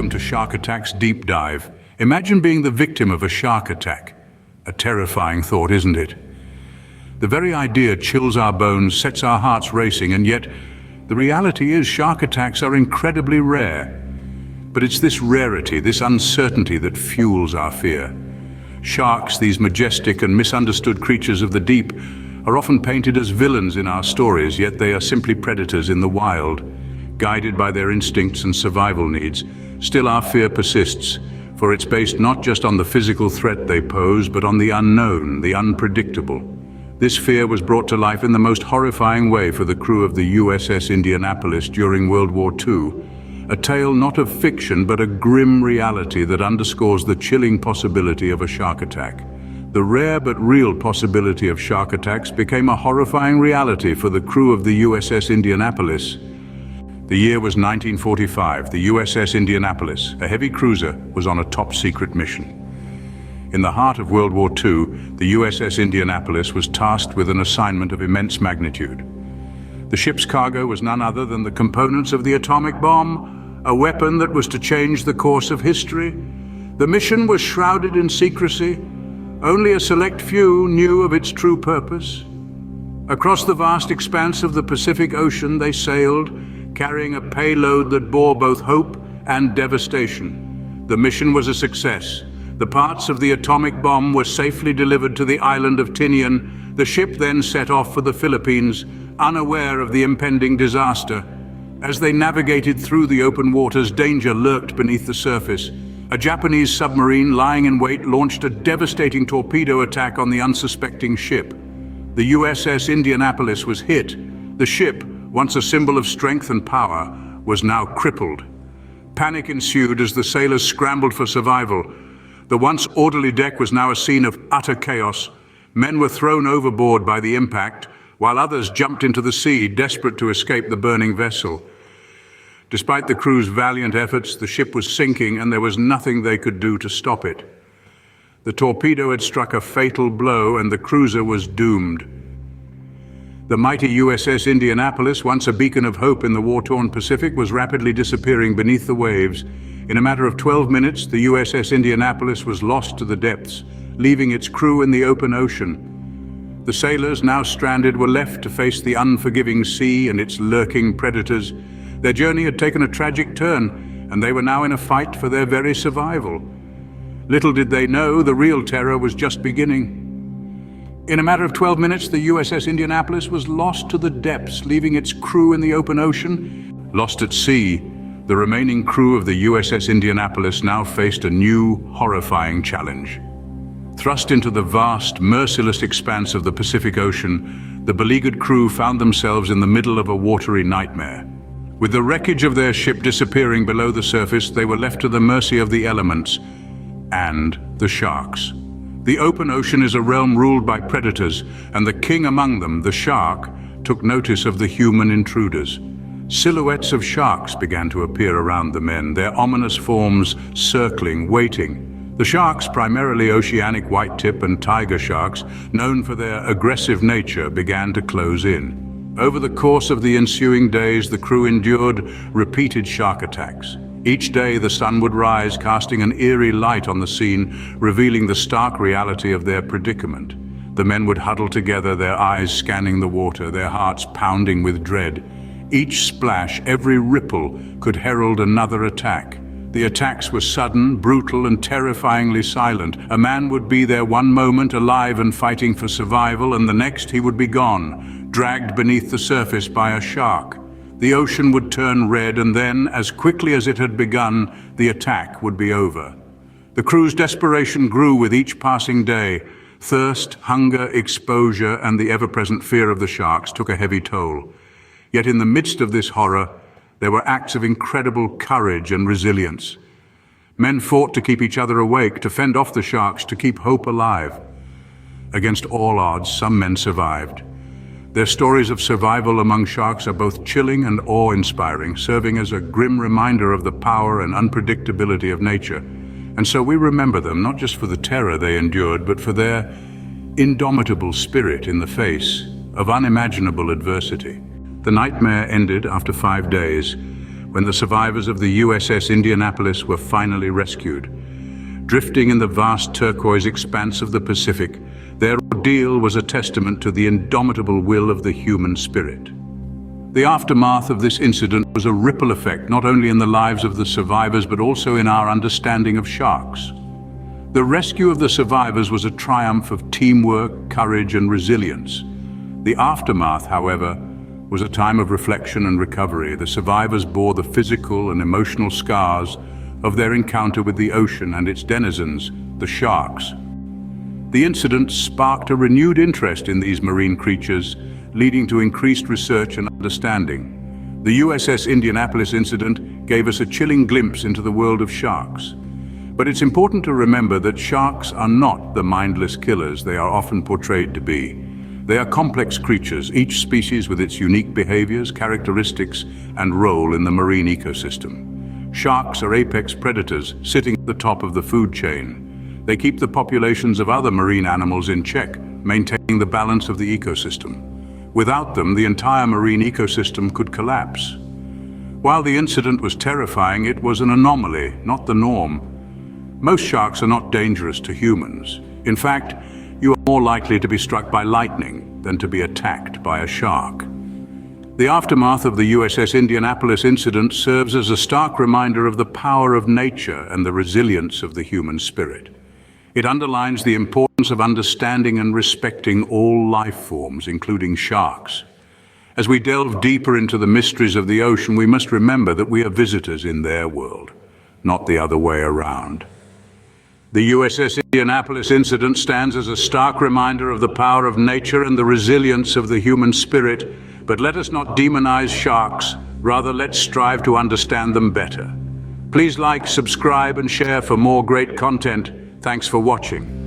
Welcome to Shark Attack's Deep Dive. Imagine being the victim of a shark attack. A terrifying thought, isn't it? The very idea chills our bones, sets our hearts racing, and yet the reality is shark attacks are incredibly rare. But it's this rarity, this uncertainty that fuels our fear. Sharks, these majestic and misunderstood creatures of the deep, are often painted as villains in our stories, yet they are simply predators in the wild. Guided by their instincts and survival needs, still our fear persists, for it's based not just on the physical threat they pose, but on the unknown, the unpredictable. This fear was brought to life in the most horrifying way for the crew of the USS Indianapolis during World War II. A tale not of fiction, but a grim reality that underscores the chilling possibility of a shark attack. The rare but real possibility of shark attacks became a horrifying reality for the crew of the USS Indianapolis. The year was 1945. The USS Indianapolis, a heavy cruiser, was on a top-secret mission. In the heart of World War II, the USS Indianapolis was tasked with an assignment of immense magnitude. The ship's cargo was none other than the components of the atomic bomb, a weapon that was to change the course of history. The mission was shrouded in secrecy. Only a select few knew of its true purpose. Across the vast expanse of the Pacific Ocean they sailed, carrying a payload that bore both hope and devastation. The mission was a success. The parts of the atomic bomb were safely delivered to the island of Tinian. The ship then set off for the Philippines, unaware of the impending disaster. As they navigated through the open waters, danger lurked beneath the surface. A Japanese submarine lying in wait launched a devastating torpedo attack on the unsuspecting ship. The USS Indianapolis was hit. The ship, once a symbol of strength and power, was now crippled. Panic ensued as the sailors scrambled for survival. The once orderly deck was now a scene of utter chaos. Men were thrown overboard by the impact, while others jumped into the sea, desperate to escape the burning vessel. Despite the crew's valiant efforts, the ship was sinking, and there was nothing they could do to stop it. The torpedo had struck a fatal blow, and the cruiser was doomed. The mighty USS Indianapolis, once a beacon of hope in the war-torn Pacific, was rapidly disappearing beneath the waves. In a matter of 12 minutes, the USS Indianapolis was lost to the depths, leaving its crew in the open ocean. The sailors, now stranded, were left to face the unforgiving sea and its lurking predators. Their journey had taken a tragic turn, and they were now in a fight for their very survival. Little did they know, the real terror was just beginning. In a matter of 12 minutes, the USS Indianapolis was lost to the depths, leaving its crew in the open ocean. Lost at sea, the remaining crew of the USS Indianapolis now faced a new, horrifying challenge. Thrust into the vast, merciless expanse of the Pacific Ocean, the beleaguered crew found themselves in the middle of a watery nightmare. With the wreckage of their ship disappearing below the surface, they were left to the mercy of the elements and the sharks. The open ocean is a realm ruled by predators, and the king among them, the shark, took notice of the human intruders. Silhouettes of sharks began to appear around the men, their ominous forms circling, waiting. The sharks, primarily oceanic whitetip and tiger sharks, known for their aggressive nature, began to close in. Over the course of the ensuing days, the crew endured repeated shark attacks. Each day the sun would rise, casting an eerie light on the scene, revealing the stark reality of their predicament. The men would huddle together, their eyes scanning the water, their hearts pounding with dread. Each splash, every ripple, could herald another attack. The attacks were sudden, brutal, and terrifyingly silent. A man would be there one moment, alive and fighting for survival, and the next he would be gone, dragged beneath the surface by a shark. The ocean would turn red, and then, as quickly as it had begun, the attack would be over. The crew's desperation grew with each passing day. Thirst, hunger, exposure, and the ever-present fear of the sharks took a heavy toll. Yet in the midst of this horror, there were acts of incredible courage and resilience. Men fought to keep each other awake, to fend off the sharks, to keep hope alive. Against all odds, some men survived. Their stories of survival among sharks are both chilling and awe-inspiring, serving as a grim reminder of the power and unpredictability of nature. And so we remember them, not just for the terror they endured, but for their indomitable spirit in the face of unimaginable adversity. The nightmare ended after 5 days, when the survivors of the USS Indianapolis were finally rescued. Drifting in the vast turquoise expanse of the Pacific, their ordeal was a testament to the indomitable will of the human spirit. The aftermath of this incident was a ripple effect not only in the lives of the survivors but also in our understanding of sharks. The rescue of the survivors was a triumph of teamwork, courage, and resilience. The aftermath, however, was a time of reflection and recovery. The survivors bore the physical and emotional scars of their encounter with the ocean and its denizens, the sharks. The incident sparked a renewed interest in these marine creatures, leading to increased research and understanding. The USS Indianapolis incident gave us a chilling glimpse into the world of sharks. But it's important to remember that sharks are not the mindless killers they are often portrayed to be. They are complex creatures, each species with its unique behaviors, characteristics, and role in the marine ecosystem. Sharks are apex predators, sitting at the top of the food chain. They keep the populations of other marine animals in check, maintaining the balance of the ecosystem. Without them, the entire marine ecosystem could collapse. While the incident was terrifying, it was an anomaly, not the norm. Most sharks are not dangerous to humans. In fact, you are more likely to be struck by lightning than to be attacked by a shark. The aftermath of the USS Indianapolis incident serves as a stark reminder of the power of nature and the resilience of the human spirit. It underlines the importance of understanding and respecting all life forms, including sharks. As we delve deeper into the mysteries of the ocean, we must remember that we are visitors in their world, not the other way around. The USS Indianapolis incident stands as a stark reminder of the power of nature and the resilience of the human spirit, but let us not demonize sharks, rather let's strive to understand them better. Please like, subscribe, and share for more great content. Thanks for watching.